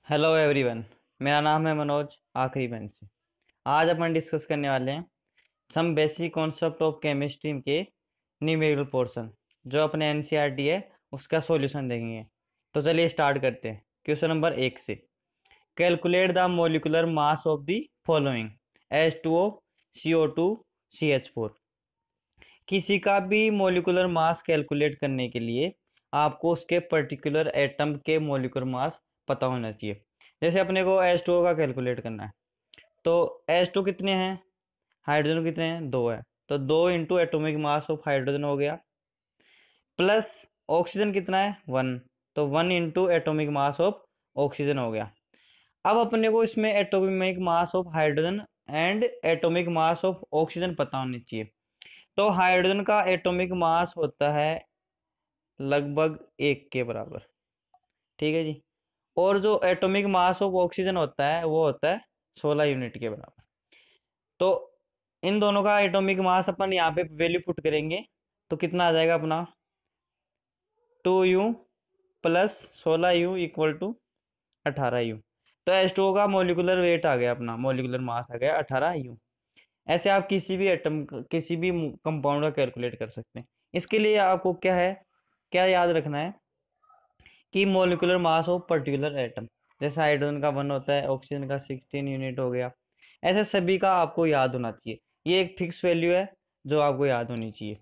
Hello everyone. मेरा नाम है मनोज, आखिरी बेंच से। आज अपन डिस्कस करने वाले हैं some basic concept of chemistry के न्यूमेरिकल पोर्शन, जो अपने एनसीईआरटी है उसका सॉल्यूशन देखेंगे। तो चलिए स्टार्ट करते हैं क्वेश्चन नंबर 1 से। Calculate the molecular mass of the following: H2O, CO2, CH4। किसी का भी मोलिकुलर मास कैलकुलेट करने के लिए आपको उसके पर्टिकुलर एटम के मोलिकुलर मास पता होना चाहिए। जैसे अपने को H2O का कैलकुलेट करना है, तो H2 कितने हैं, हाइड्रोजन कितने हैं, 2 है। तो 2 into atomic mass of hydrogen हो गया, प्लस ऑक्सीजन कितना है, 1। तो 1 into atomic mass of oxygen हो गया। अब अपने को इसमें atomic mass of hydrogen and atomic mass of oxygen पता होनी चाहिए। तो हाइड्रोजन का एटॉमिक मास होता है लगभग 1 के बराबर, ठीक है जी। और जो एटॉमिक मास ऑफ ऑक्सीजन होता है वो होता है 16 यूनिट के बराबर। तो इन दोनों का एटॉमिक मास अपन यहाँ पे वैल्यू पुट करेंगे तो कितना आ जाएगा अपना, 2U plus 16U equal to 18U। तो H2O का मोलिकुलर वेट आ गया, अपना मोलिकुलर मास आ गया 18U। ऐसे आप किसी भी एटम, किसी भी कंपाउंड का कैलकुलेट कर सकते हैं। इसके लिए आपको क्या है, क्या याद रखना है कि molecular mass of particular atom, जैसे हाइड्रोजन का 1 होता है, ऑक्सीजन का 16 यूनिट हो गया। ऐसे सभी का आपको याद होना चाहिए। ये एक फिक्स वैल्यू है जो आपको याद होनी चाहिए,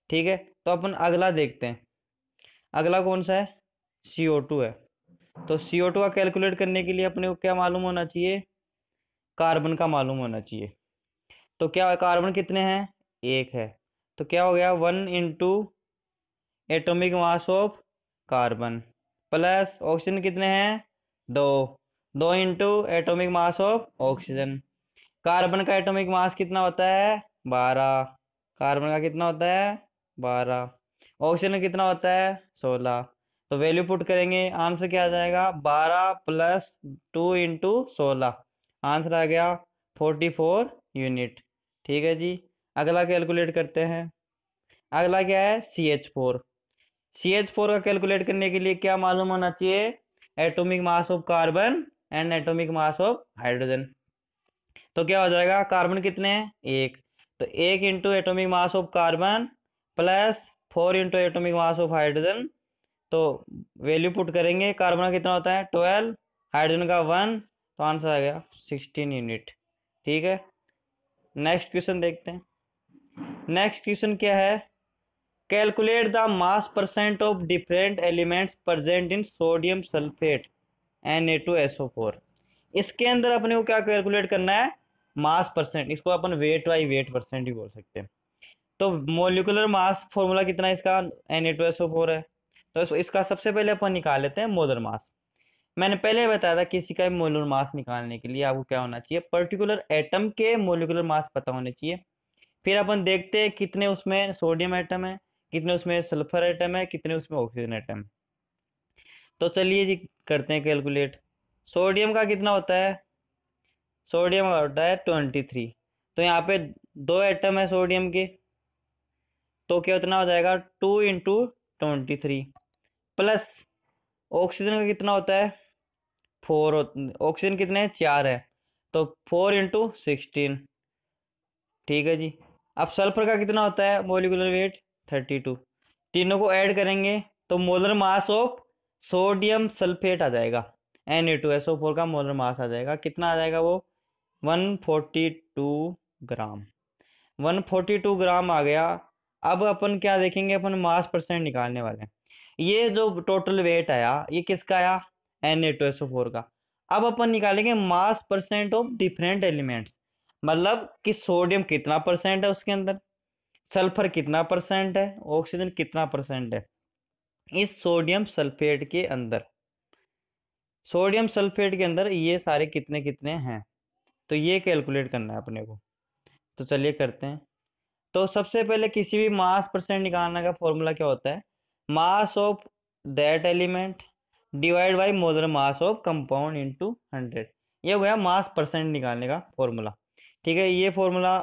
ठीक है। तो अपन अगला देखते हैं। अगला कौन सा है, CO2 है। तो CO2 का कैलकुलेट करने के लिए अपने को क्या मालूम होना चाहिए, कार्बन का मालूम होना चाहिए। तो क्या कार्बन कितने हैं, 1 है। तो क्या हो गया, 1 into atomic mass of carbon, plus oxygen कितने हैं, 2। 2 into atomic mass of oxygen. Carbon का एटोमिक मास कितना होता है, 12। कार्बन का कितना होता है, 12। ऑक्सीजन कितना होता है, 16। तो वैल्यू पुट करेंगे, आंसर क्या आ जाएगा, 12 प्लस 2 इंटू 16। आंसर आ गया 44 यूनिट, ठीक है जी। अगला कैलकुलेट करते हैं। अगला क्या है, CH4। CH4 का कैलकुलेट करने के लिए क्या मालूम होना चाहिए, atomic mass of carbon and atomic mass of hydrogen. तो क्या हो जाएगा, कार्बन कितने हैं, 1। तो 1 into atomic mass of carbon plus 4 into atomic mass of hydrogen. तो वैल्यू पुट करेंगे, कार्बन का कितना होता है, 12, हाइड्रोजन का 1। तो आंसर आ गया 16 यूनिट, ठीक है। नेक्स्ट क्वेश्चन देखते हैं। नेक्स्ट क्वेश्चन क्या है, calculate the mass percent of different elements present in sodium sulphate Na2SO4। इसके अंदर अपने को क्या कैलकुलेट करना है, मास परसेंट। इसको अपन वेट बाई वेट परसेंट ही बोल सकते हैं। तो मोलिकुलर मास फॉर्मूला कितना है इसका, Na2SO4 है। तो इसका सबसे पहले अपन निकाल लेते हैं मोलर मास। मैंने पहले बताया था किसी का भी मोलर मास निकालने के लिए आपको क्या होना चाहिए, पर्टिकुलर एटम के मोलिकुलर मास पता होने चाहिए। फिर अपन देखते हैं कितने उसमें सोडियम एटम है, कितने उसमें सल्फर एटम है, कितने उसमें ऑक्सीजन एटम है। तो चलिए जी करते हैं कैलकुलेट। सोडियम का कितना होता है, सोडियम का होता है 23। तो यहाँ पे 2 एटम है सोडियम के, तो क्या उतना हो जाएगा, 2 इंटू 23। प्लस ऑक्सीजन का कितना होता है, 4। ऑक्सीजन कितने हैं, 4 है। तो 4 इंटू 16, ठीक है जी। अब सल्फर का कितना होता है मोलिकुलर वेट, 32। तीनों को ऐड करेंगे तो molar mass of sodium sulphate आ जाएगा, Na2SO4 का मोलर मास आ जाएगा, कितना आ जाएगा वो, 142 ग्राम। 142 ग्राम आ गया। अब अपन क्या देखेंगे, अपन मास परसेंट निकालने वाले हैं। ये जो टोटल वेट आया ये किसका आया, Na2SO4 का। अब अपन निकालेंगे मास परसेंट ऑफ डिफरेंट एलिमेंट्स, मतलब कि सोडियम कितना परसेंट है उसके अंदर, सल्फर कितना परसेंट है, ऑक्सीजन कितना परसेंट है इस सोडियम सल्फेट के अंदर। सोडियम सल्फेट के अंदर ये सारे कितने कितने हैं, तो ये कैलकुलेट करना है अपने को। तो चलिए करते हैं। तो सबसे पहले किसी भी मास परसेंट निकालने का फॉर्मूला क्या होता है, mass of that element divide by molar mass of compound into 100। ये हो गया मास परसेंट निकालने का फॉर्मूला, ठीक है। ये फॉर्मूला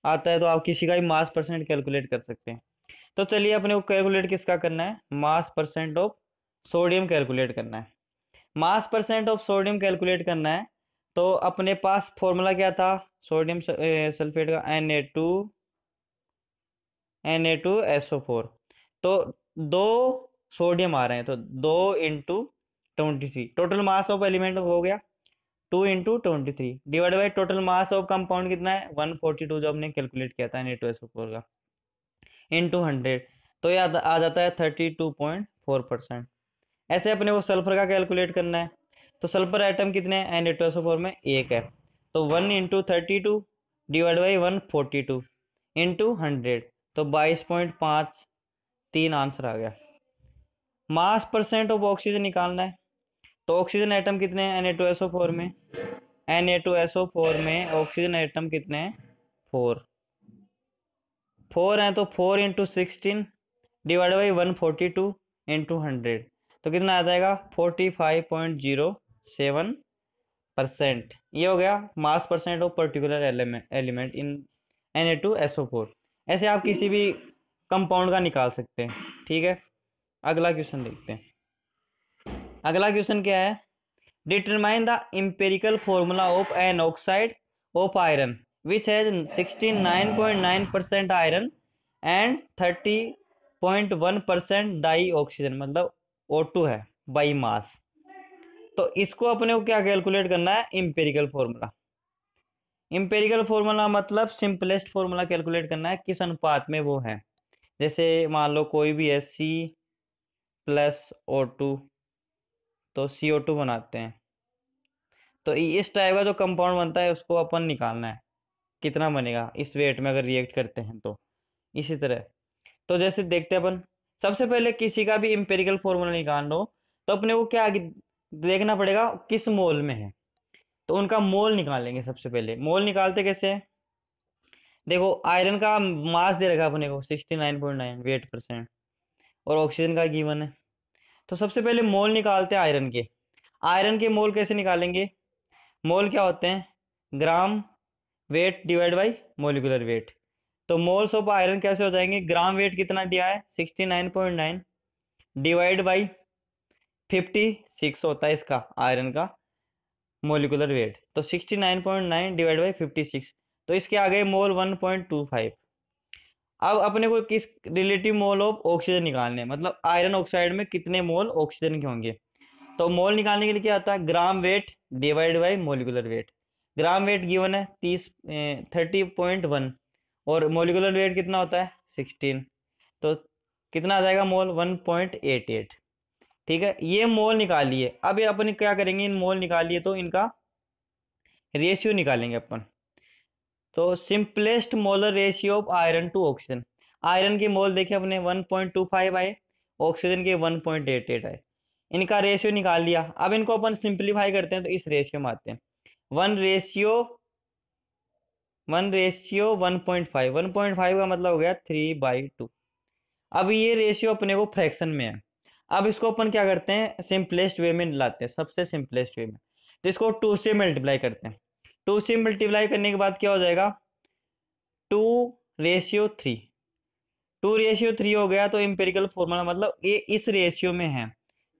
आता है तो आप किसी का भी मास परसेंट कैलकुलेट कर सकते हैं। तो चलिए अपने को कैलकुलेट किसका करना है, मास परसेंट ऑफ सोडियम कैलकुलेट करना है। मास परसेंट ऑफ सोडियम कैलकुलेट करना है तो अपने पास फॉर्मूला क्या था सोडियम सल्फेट का Na2SO4। तो दो सोडियम आ रहे हैं तो 2 × 23 टोटल मास ऑफ एलिमेंट हो गया 2 × 23 divide by total mass of compound कितना है 142 जो हमने कैलकुलेट किया था Na2SO4 का इंटू 100 तो ये आ जाता है 32.4%। ऐसे अपने को सल्फर का कैलकुलेट करना है तो सल्फर आइटम कितने हैं Na2SO4 में एक है तो 1 × 32 डिवाइड बाई 142 इंटू 100 तो 22.53 आंसर आ गया। मास परसेंट ऑफ ऑक्सीजन निकालना है तो ऑक्सीजन आइटम कितने हैं Na2SO4 में ऑक्सीजन आइटम कितने हैं 4 हैं तो 4 × 16 डिवाइड बाई 142 इंटू 100 तो कितना आ जाएगा 45.07%। ये हो गया मास percent of particular element in Na2SO4। ऐसे आप किसी भी कंपाउंड का निकाल सकते हैं। ठीक है, अगला क्वेश्चन देखते हैं। अगला क्वेश्चन क्या है, determine the empirical formula of an oxide of iron which has 69.9% iron and 30.1% dioxygen, मतलब O2 है बाई मास। तो इसको अपने को क्या कैलकुलेट करना है, एम्पिरिकल फॉर्मूला। एम्पिरिकल फॉर्मूला मतलब सिंपलेस्ट फॉर्मूला कैलकुलेट करना है किस अनुपात में वो है। जैसे मान लो कोई भी है C+O2 तो CO2 बनाते हैं तो इस टाइप का जो कंपाउंड बनता है उसको अपन निकालना है कितना बनेगा इस वेट में अगर रिएक्ट करते हैं तो इसी तरह। तो जैसे देखते हैं अपन, सबसे पहले किसी का भी एम्पिरिकल फॉर्मूला निकाल लो तो अपने को क्या देखना पड़ेगा किस मोल में है, तो उनका मोल निकालेंगे। सबसे पहले मोल निकालते कैसे हैं, देखो आयरन का मास दे रखा अपने को 69.9 वेट परसेंट और ऑक्सीजन का गिवन है। तो सबसे पहले मोल निकालते हैं आयरन के। आयरन के मोल कैसे निकालेंगे, मोल क्या होते हैं, gram weight divide by molecular wait. तो मोल्स ऑफ आयरन कैसे हो जाएंगे, ग्राम वेट कितना दिया है 69.9 डिवाइड बाई 56 होता है इसका आयरन का मोलिकुलर वेट, तो 69.9 डिवाइड बाई 56 तो इसके आ गए मोल 1.25। अब अपने को किस रिलेटिव मोल ऑफ ऑक्सीजन निकालने, मतलब आयरन ऑक्साइड में कितने मोल ऑक्सीजन के होंगे। तो मोल निकालने के लिए क्या आता है, gram weight divide by molecular wait. Gram weight given है 30.1 और मोलिकुलर वेट कितना होता है 16, तो कितना आ जाएगा मोल 1.88। ठीक है, ये मोल निकालिए। अब ये अपन क्या करेंगे, इन मोल निकालिए तो इनका रेशियो निकालेंगे अपन। तो simplest molar ratio of iron to oxygen, iron के मोल देखे अपने 1.25 आए, ऑक्सीजन के 1.88 आए, इनका रेशियो निकाल लिया। अब इनको अपन सिंप्लीफाई करते हैं तो इस रेशियो में आते हैं 1:1.5 1.5 का मतलब हो गया 3/2। अब ये रेशियो अपने को फ्रैक्शन में है। अब इसको अपन क्या करते हैं, सिंपलेस्ट वे में लाते हैं, सबसे सिंपलेस्ट वे में, तो इसको 2 से मल्टीप्लाई करते हैं। 2 से मल्टीप्लाई करने के बाद क्या हो जाएगा 2:3। 2:3 हो गया तो एम्पिरिकल फॉर्मूला मतलब ये इस रेशियो में है,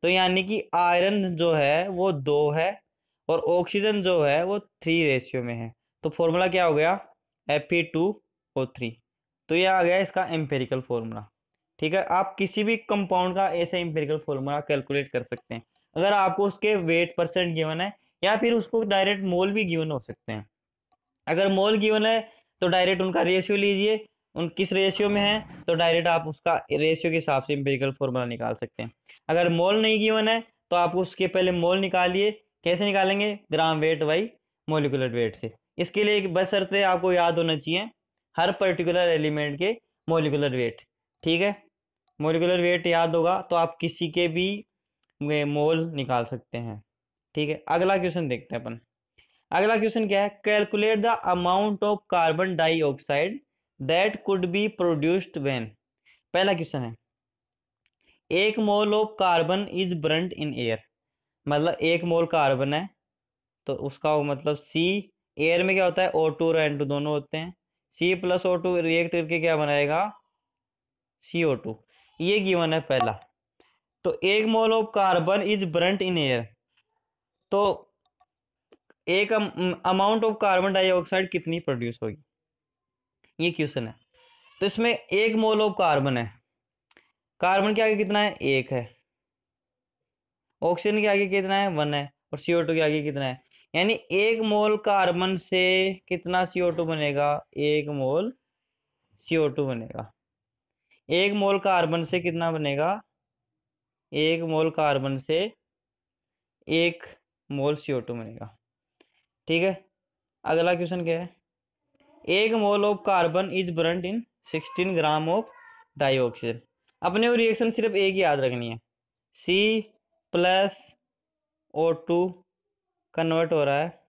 तो यानी कि आयरन जो है वो 2 है और ऑक्सीजन जो है वो 3 रेशियो में है। तो फॉर्मूला क्या हो गया Fe2O3। तो ये आ गया इसका एम्पिरिकल फॉर्मूला। ठीक है, आप किसी भी कंपाउंड का ऐसे एम्पिरिकल फॉर्मूला कैलकुलेट कर सकते हैं अगर आपको उसके वेट परसेंट गिवन है, या फिर उसको डायरेक्ट मोल भी गिवन हो सकते हैं। अगर मोल गिवन है तो डायरेक्ट उनका रेशियो लीजिए, उन किस रेशियो में है तो डायरेक्ट आप उसका रेशियो के हिसाब से एम्पिरिकल फॉर्मूला निकाल सकते हैं। अगर मोल नहीं गिवन है तो आप उसके पहले मोल निकालिए। कैसे निकालेंगे, gram weight by molecular wait से। इसके लिए एक बशर्ते आपको याद होना चाहिए हर पर्टिकुलर एलिमेंट के मोलिकुलर वेट। ठीक है, मोलिकुलर वेट याद होगा तो आप किसी के भी मोल निकाल सकते हैं। ठीक है, अगला क्वेश्चन देखते हैं अपन। अगला क्वेश्चन क्या है, calculate the amount of carbon dioxide that could be produced when. पहला क्वेश्चन है, 1 mole of carbon is burned in air, मतलब 1 मोल कार्बन है तो उसका मतलब C, एयर में क्या होता है O2 और N2 दोनों होते हैं, C+O2 रिएक्ट करके क्या बनाएगा CO2, ये गिवन है पहला। तो 1 mole of carbon is burnt in air, तो एक अमाउंट ऑफ कार्बन डाइऑक्साइड कितनी प्रोड्यूस होगी, ये क्वेश्चन है। तो इसमें 1 मोल ऑफ कार्बन है, कार्बन के आगे कितना है 1 है, ऑक्सीजन के आगे कितना है 1 है, और CO2 के आगे कितना है, यानी 1 मोल कार्बन से कितना CO2 बनेगा, 1 मोल CO2 बनेगा। 1 मोल कार्बन से कितना बनेगा, 1 मोल कार्बन से 1 मोल CO2 बनेगा। ठीक है, अगला क्वेश्चन क्या है, 1 mole of carbon is burned in 16 gram of dioxygen. अपने को रिएक्शन सिर्फ एक ही याद रखनी है, C+O2 कन्वर्ट हो रहा है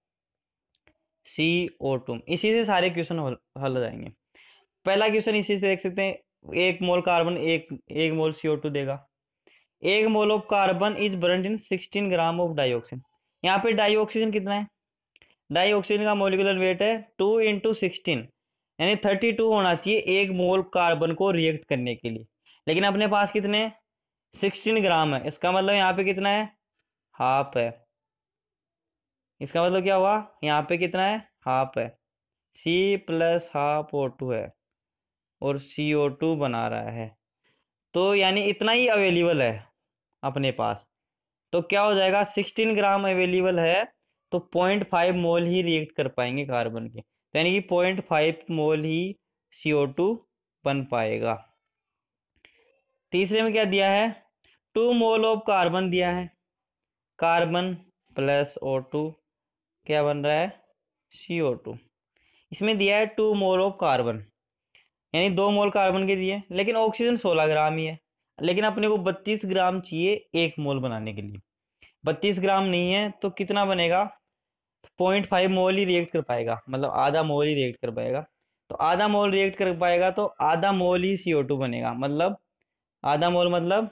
CO2। इसी से सारे क्वेश्चन हल हो जाएंगे। पहला क्वेश्चन इसी से देख सकते हैं, 1 मोल कार्बन 1 मोल CO2 देगा। 1 mole of carbon is burned in 16 gram of dioxygen. यहाँ पे डाइऑक्सीजन कितना है, डाइऑक्सीजन का मोलिकुलर वेट है 2 × 16, यानी 32 होना चाहिए 1 मोल कार्बन को रिएक्ट करने के लिए, लेकिन अपने पास कितने 16 ग्राम है। इसका मतलब यहाँ पे कितना है, हाफ है। इसका मतलब क्या हुआ, यहाँ पे कितना है, हाफ है। C+½ है और CO2 बना रहा है, तो यानी इतना ही अवेलेबल है अपने पास। तो क्या हो जाएगा, 16 ग्राम अवेलेबल है, तो 0.5 मोल ही रिएक्ट कर पाएंगे कार्बन के, तो यानी कि 0.5 मोल ही CO2 बन पाएगा। तीसरे में क्या दिया है, 2 मोल ऑफ कार्बन दिया है, कार्बन प्लस O2 क्या बन रहा है, CO2। इसमें दिया है 2 मोल ऑफ कार्बन, यानी 2 मोल कार्बन के दिए, लेकिन ऑक्सीजन 16 ग्राम ही है, लेकिन अपने को 32 ग्राम चाहिए 1 मोल बनाने के लिए। 32 ग्राम नहीं है तो कितना बनेगा, 0.5 मोल ही रिएक्ट कर पाएगा, मतलब आधा मोल ही रिएक्ट कर पाएगा। तो आधा मोल रिएक्ट कर पाएगा तो आधा मोल ही CO2 बनेगा, मतलब आधा मोल, मतलब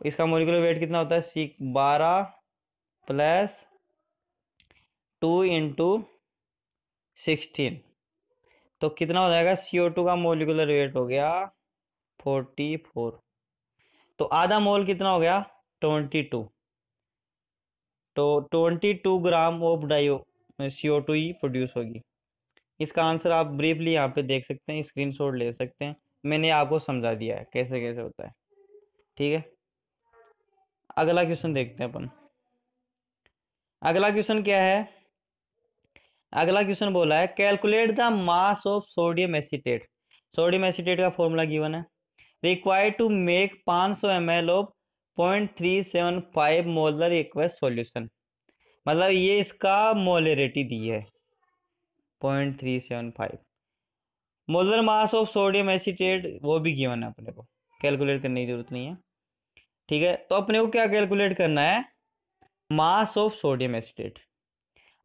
इसका मोलिकुलर वेट कितना होता है, 12 + 2 × 16, तो कितना हो जाएगा, CO2 का मोलिकुलर वेट हो गया 44। तो आधा मोल कितना हो गया 22, तो 22 gram of CO2 he produce होगी। इसका आंसर आप ब्रीफली यहाँ पे देख सकते हैं, स्क्रीनशॉट ले सकते हैं, मैंने आपको समझा दिया है कैसे कैसे होता है। ठीक है, अगला क्वेश्चन देखते हैं अपन। अगला क्वेश्चन क्या है, अगला क्वेश्चन बोला है calculate the mass of sodium acetate. Sodium acetate का फॉर्मूला गिवन है, required to make 500 ml of 0.375 molar aqueous solution. मतलब ये इसका मोलरिटी दी है 0.375। Molar mass of sodium acetate वो भी गिवन है, अपने को कैलकुलेट करने की जरूरत नहीं है। ठीक है, तो अपने को क्या कैलकुलेट करना है, मास ऑफ सोडियम एसीटेट।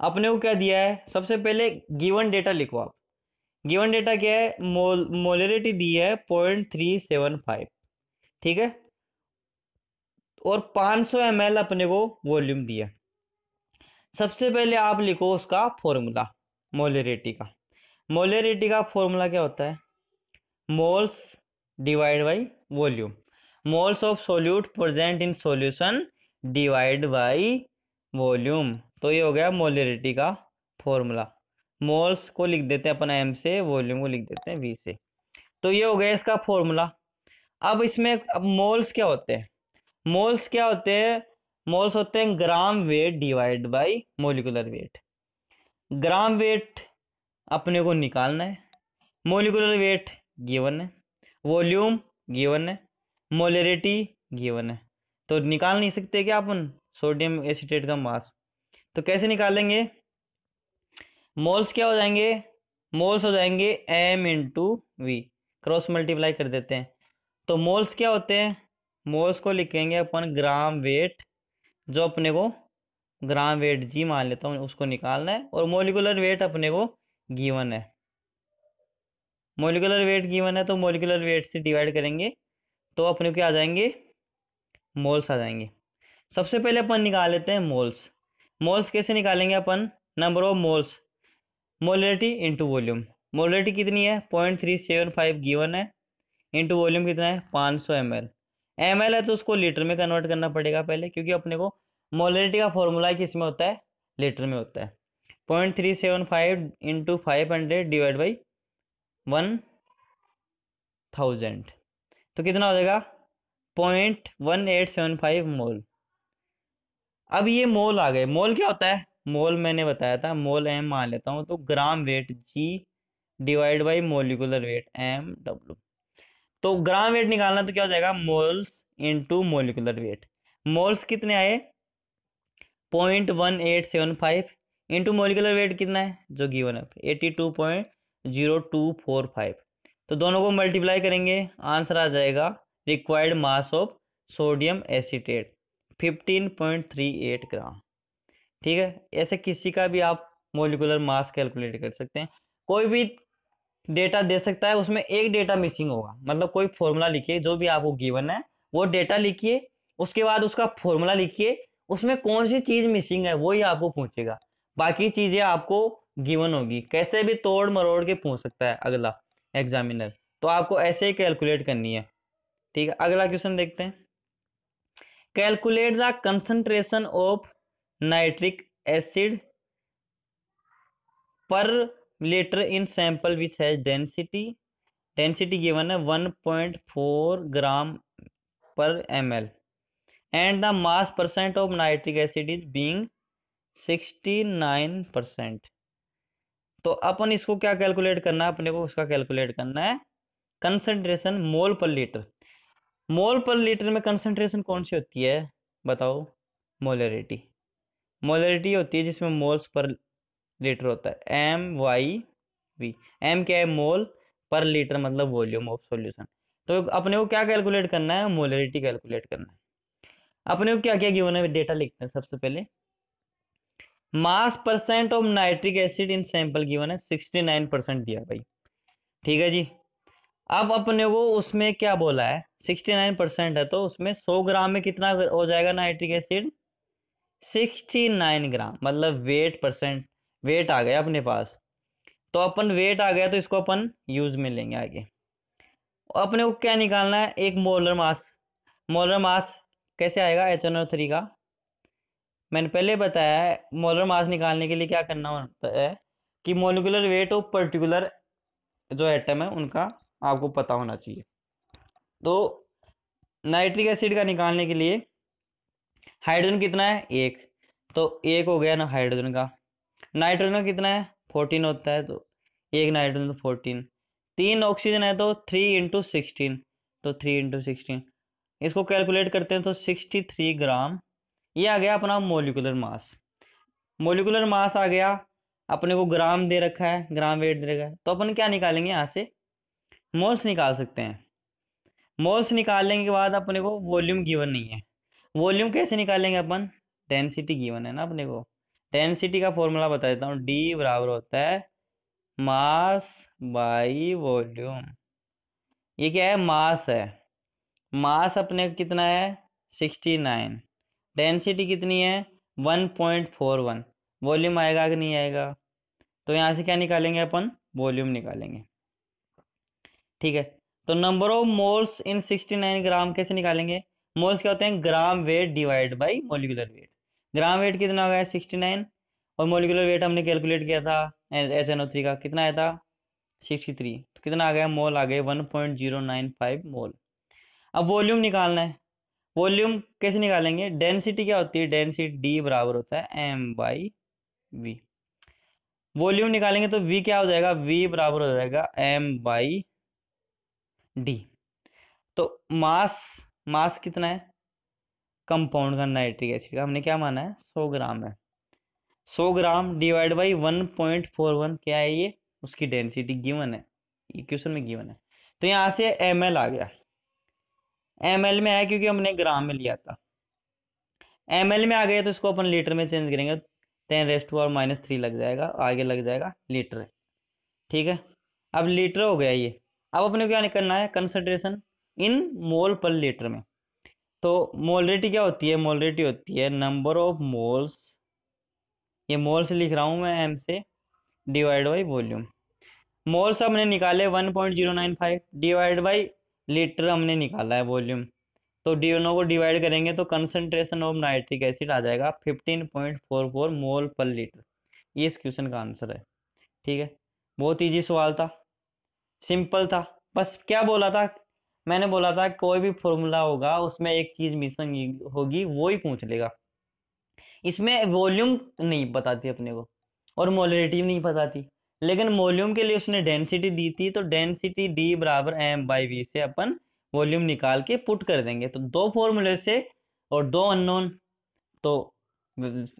अपने को क्या दिया है, सबसे पहले गिवन डेटा लिखो आप। गिवन डेटा क्या है, मोलरिटी दी है 0.375। ठीक है, और 500 ml अपने को वॉल्यूम दिया। सबसे पहले आप लिखो उसका फॉर्मूला मोलरिटी का। मोलरिटी का फॉर्मूला क्या होता है, moles divide by volume. Moles of solute present in solution divide by volume. तो ये हो गया मोलरिटी का फॉर्मूला। मोल्स को लिख देते हैं अपन M से, वॉल्यूम को लिख देते हैं V से। तो ये हो गया इसका फॉर्मूला। अब इसमें अब मोल्स क्या होते हैं, मोल्स क्या होते हैं, मोल्स होते हैं gram weight divide by molecular wait. Gram weight अपने को निकालना है, मोलिकुलर वेट गिवन है, वॉल्यूम गिवन है, मोलरिटी गिवन है। तो निकाल नहीं सकते क्या अपन सोडियम एसीटेट का मास, तो कैसे निकालेंगे, मोल्स क्या हो जाएंगे, मोल्स हो जाएंगे M × V, क्रॉस मल्टीप्लाई कर देते हैं। तो मोल्स क्या होते हैं, मोल्स को लिखेंगे अपन ग्राम वेट, जो अपने को ग्राम वेट G मान लेता हूँ, उसको निकालना है, और मोलिकुलर वेट अपने को गिवन है। मोलिकुलर वेट गिवन है तो मोलिकुलर वेट से डिवाइड करेंगे तो अपने को क्या आ जाएंगे, मोल्स आ जाएंगे। सबसे पहले अपन निकाल लेते हैं मोल्स। मोल्स कैसे निकालेंगे अपन, number of moles molarity into volume. Molarity कितनी है 0.375 गिवन है, इंटू वॉल्यूम कितना है 500 ml। ml है तो उसको लीटर में कन्वर्ट करना पड़ेगा पहले, क्योंकि अपने को मोलरिटी का फॉर्मूला किस में होता है, लीटर में होता है। 0.375 इंटू 500 डिवाइड बाई 1000, तो कितना हो जाएगा 0.1875 मोल। अब ये मोल आ गए, मोल क्या होता है, मोल मैंने बताया था, मोल एम मान लेता हूँ, तो gram weight g divide by molecular weight M W. तो ग्राम वेट निकालना तो क्या हो जाएगा, moles into molecular weight. Moles कितने आए 0.1875 इंटू मोलिकुलर वेट कितना है जो गिवन है 82.0245। तो दोनों को मल्टीप्लाई करेंगे, आंसर आ जाएगा required mass of sodium acetate 15.38 ग्राम। ठीक है, ऐसे किसी का भी आप मोलिकुलर मास कैलकुलेट कर सकते हैं। कोई भी डेटा दे सकता है, उसमें एक डेटा मिसिंग होगा, मतलब कोई फॉर्मूला लिखिए जो भी आपको गिवन है, वो डेटा लिखिए, उसके बाद उसका फॉर्मूला लिखिए, उसमें कौन सी चीज मिसिंग है वही आपको पूछेगा, बाकी चीजें आपको गिवन होगी। कैसे भी तोड़ मरोड़ के पूछ सकता है अगला एग्जामिनर, तो आपको ऐसे ही कैलकुलेट करनी है। ठीक है, अगला क्वेश्चन देखते हैं। Calculate the concentration of nitric acid per litre in sample which has density given है 1.4 gram per ml and the mass percent of nitric acid is being 69%। तो अपन इसको क्या कैलकुलेट करना है, अपने को उसका कैलकुलेट करना है कंसंट्रेशन मोल पर लीटर। मोल पर लीटर में कंसंट्रेशन कौन सी होती है बताओ, मोलरिटी। मोलरिटी होती है जिसमें मोल्स पर लीटर होता है, MYV। एम क्या है, मोल, पर लीटर मतलब वॉल्यूम ऑफ सॉल्यूशन। तो अपने को क्या कैलकुलेट करना है, मोलरिटी कैलकुलेट करना है। अपने को क्या क्या गिवन है डेटा लिखते हैं। सबसे पहले मास percent of nitric acid in sample given है 69% दिया भाई। ठीक है जी, अब अपने को उसमें क्या बोला है 69% है, तो उसमें 100 ग्राम में कितना हो जाएगा नाइट्रिक एसिड 69 ग्राम, मतलब वेट परसेंट, वेट आ गया अपने पास। तो अपन वेट आ गया तो इसको अपन यूज में लेंगे आगे। अपने को क्या निकालना है, एक मोलर मास। मोलर मास कैसे आएगा HNO3 का, मैंने पहले बताया है। मोलर मास निकालने के लिए क्या करना होता है कि मोलिकुलर वेट ऑफ पर्टिकुलर जो एटम है उनका आपको पता होना चाहिए। तो नाइट्रिक एसिड का निकालने के लिए हाइड्रोजन कितना है, एक, तो एक हो गया ना हाइड्रोजन का। नाइट्रोजन का कितना है 14 होता है, तो एक नाइट्रोजन तो 14। 3 ऑक्सीजन है तो 3 इंटू 16, तो 3 इंटू 16, इसको कैलकुलेट करते हैं तो 63 ग्राम। ये आ गया अपना मोलिकुलर मास। मोलिकुलर मास आ गया, अपने को ग्राम दे रखा है, ग्राम वेट दे रखा है, तो अपन क्या निकालेंगे यहाँ से, मोल्स निकाल सकते हैं। मोल्स निकालने के बाद अपने को वॉल्यूम गिवन नहीं है, वॉल्यूम कैसे निकालेंगे अपन, डेंसिटी गिवन है ना अपने को। डेंसिटी का फॉर्मूला बता देता हूँ, डी बराबर होता है मास बाई वॉल्यूम। ये क्या है, मास है, मास अपने को कितना है 69, डेंसिटी कितनी है 1.41, वॉल्यूम आएगा कि नहीं आएगा, तो यहाँ से क्या निकालेंगे अपन, वॉल्यूम निकालेंगे। ठीक है, तो नंबर ऑफ मोल्स इन 69 ग्राम कैसे निकालेंगे, मोल्स क्या होते हैं, gram weight divide by molecular wait. Gram weight कितना हो गया 69, और मोलिकुलर वेट हमने कैलकुलेट किया था HNO3 का, कितना आया था 63, तो कितना आ गया, मोल आ गए 1.095 मोल। अब वॉल्यूम निकालना है, वॉल्यूम कैसे निकालेंगे, डेंसिटी क्या होती है, डेंसिटी डी बराबर होता है M/V। वॉल्यूम निकालेंगे तो V क्या हो जाएगा, V बराबर हो जाएगा M/D। तो मास, मास कितना है कंपाउंड का नाइट्रिक एसिड का, हमने क्या माना है 100 ग्राम है, 100 ग्राम डिवाइड बाई 1.41 क्या है ये, उसकी डेंसिटी गिवन है, ये क्वेश्चन में गिवन है। तो यहाँ से ml आ गया, ml में आया क्योंकि हमने ग्राम में लिया था। ml में आ गया तो इसको अपन लीटर में चेंज करेंगे, 10⁻³ लग जाएगा, आगे लग जाएगा लीटर। ठीक है, अब लीटर हो गया ये। अब अपने को क्या करना है, कंसंट्रेशन इन मोल पर लीटर में। तो मोलरिटी क्या होती है, मोलरिटी होती है नंबर ऑफ मोल्स, ये मोल्स लिख रहा हूं मैं m से, डिवाइड बाई वॉल्यूम। मोल्स हमने निकाले 1.095 डिवाइड बाई लीटर हमने निकाला है वॉल्यूम, तो दोनों को डिवाइड करेंगे तो कंसंट्रेशन ऑफ नाइट्रिक एसिड आ जाएगा 15.44 मोल पर लीटर। ये इस क्वेश्चन का आंसर है। ठीक है, बहुत इजी सवाल था, सिंपल था। बस क्या बोला था मैंने, बोला था कोई भी फॉर्मूला होगा उसमें एक चीज मिसिंग होगी, वो ही पूछ लेगा। इसमें वॉल्यूम नहीं बताती अपने को और मोलरिटी नहीं बताती, लेकिन वॉल्यूम के लिए उसने डेंसिटी दी थी, तो डेंसिटी डी बराबर एम बाई वी से अपन वॉल्यूम निकाल के पुट कर देंगे। तो दो फॉर्मूले से और दो अननोन, तो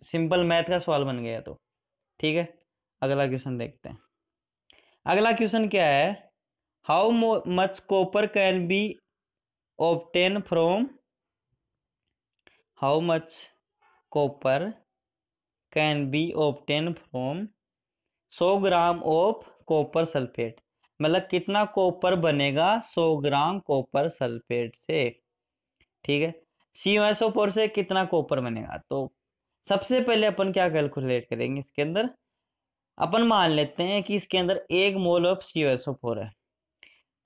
सिंपल मैथ का सवाल बन गया। तो ठीक है, अगला क्वेश्चन देखते हैं। अगला क्वेश्चन क्या है, how much copper can be obtain from, how much copper can be obtain from 100 gram of copper sulphate. मतलब कितना कॉपर बनेगा 100 ग्राम कॉपर सल्फेट से। ठीक है, CuSO4 से कितना कॉपर बनेगा। तो सबसे पहले अपन क्या कैलकुलेट करेंगे, इसके अंदर अपन मान लेते हैं कि इसके अंदर 1 मोल ऑफ CuSO4 है।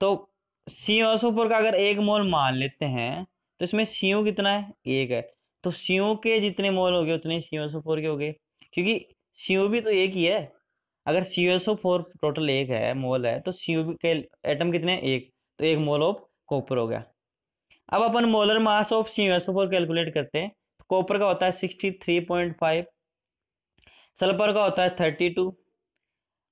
तो CuSO4 का अगर 1 मोल मान लेते हैं तो इसमें Cu कितना है, 1 है। तो Cu के जितने मोल हो गए उतने CuSO4 के हो गए, क्योंकि Cu भी तो एक ही है। अगर CuSO4 टोटल 1 है, मोल है, तो Cu के एटम कितने हैं, 1, तो 1 मोल ऑफ कॉपर हो गया। अब अपन molar mass of CuSO4 calculate करते हैं। कॉपर का होता है 63.5, सल्फर का होता है 32,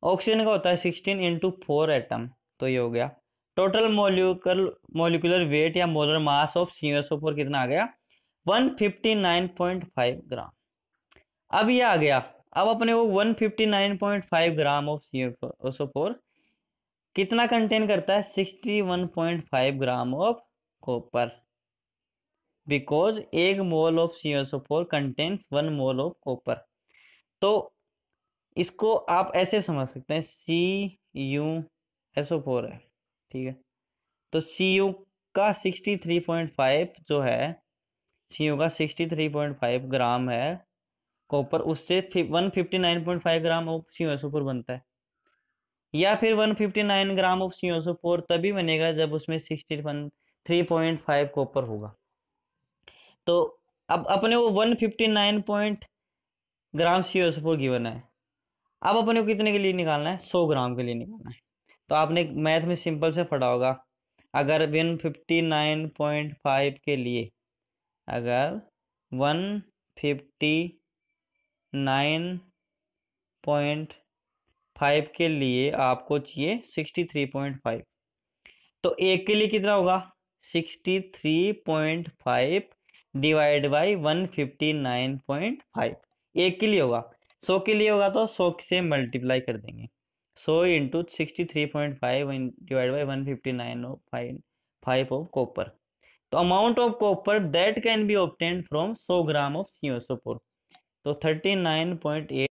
ऑक्सीजन का होता है 16 इंटू 4 एटम। तो ये हो गया टोटल मोलिकुलर वेट या मोलर मास ऑफ CuSO4 कितना आ गया, 159.5 ग्राम। अब ये आ गया, अब अपने को 159.5 ग्राम ऑफ CuSO4 कितना कंटेन करता है, 61.5 gram of copper, because 1 mole of CuSO4 contains 1 mole of copper. तो इसको आप ऐसे समझ सकते हैं, CuSO4 है, ठीक है, तो Cu का 63.5 जो है, Cu का 63.5 ग्राम है कॉपर, उससे 159.5 ग्राम ऑफ CuSO4 बनता है। या फिर 159 ग्राम ऑफ CuSO4 तभी बनेगा जब उसमें 63.5 कॉपर होगा। तो अब अपने को 159 ग्राम CuSO4 गिवन है। अब अपने को कितने के लिए निकालना है, 100 ग्राम के लिए निकालना है। तो आपने मैथ में सिंपल से पढ़ा होगा, अगर 159.5 के लिए, अगर 159.5 के लिए आपको चाहिए 63.5, तो एक के लिए कितना होगा, 63.5 डिवाइड बाई 159.5, एक के लिए होगा। 100 के लिए होगा तो 100 से मल्टीप्लाई कर देंगे, 100 into 63.5 divide by 159.5 of copper. तो amount of copper that can be obtained from 100 gram of CuSO4, तो 39.8